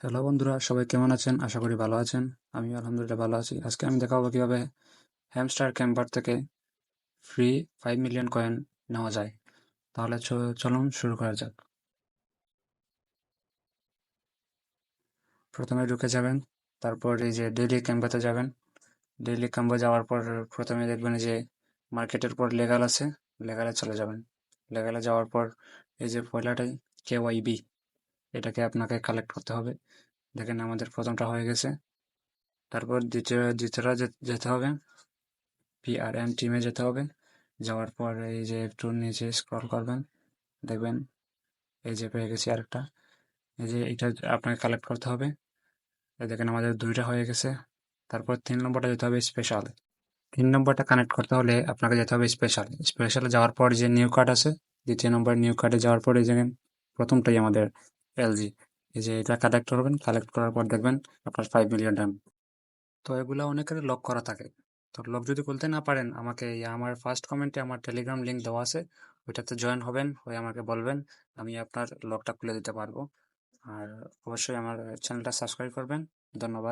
Hello বন্ধুরা, সবাই কেমন আছেন? আশা করি ভালো আছেন। আমি আলহামদুলিল্লাহ ভালো আছি। আজকে আমি দেখাবো কিভাবে হ্যামস্টার ক্যাম্পার থেকে ফ্রি 5 মিলিয়ন কয়েন নেওয়া যায়। তাহলে চলুন শুরু করা যাক। প্রথমে ঢুকে যাবেন, তারপর এই যে ডেইলি ক্যাম্পাতে যাবেন। ডেইলি ক্যাম্পে যাওয়ার পর প্রথমে দেখবেন যে মার্কেটের পর লেগাল আছে, লেগালে চলে যাবেন। লেগালে যাওয়ার পর এই যে পয়লাটাই KYB, এটাকে আপনাকে কালেক্ট করতে হবে। দেখেন আমাদের প্রথমটা হয়ে গেছে। তারপর দ্বিতীয়টা যেতে হবে, PRN টিমে যেতে হবে। যাওয়ার পর এই যে একটু নিচে স্ক্রল করবেন, দেখবেন এই যে পেয়ে গেছি আরেকটা। এই যে এটা আপনাকে কালেক্ট করতে হবে। এই দেখেন আমাদের দুইটা হয়ে গেছে। তারপর 3 নম্বরটা যেতে হবে স্পেশাল। 3 নম্বরটা কানেক্ট করতে হলে আপনাকে যেতে হবে স্পেশাল। স্পেশালে যাওয়ার পর যে নিউ কার্ড আছে, 2য় নম্বর নিউ কার্ডে যাওয়ার পর এই দেখেন প্রথমটাই আমাদের LG। এই যে এটা কালেক্ট করবেন, কালেক্ট করার পর দেখবেন আপনার 5 মিলিয়ন টাইম। তো এগুলা অনেকের লক করা থাকে। তো লক যদি খুলতে না পারেন, আমাকে আমার ফার্স্ট কমেন্টে আমার টেলিগ্রাম লিংক দেওয়া আছে, ওইটাতে জয়েন হবেন, হয়ে আমাকে বলবেন, আমি আপনার লকটা খুলে দিতে পারবো। আর অবশ্যই আমার চ্যানেলটা সাবস্ক্রাইব করবেন। ধন্যবাদ।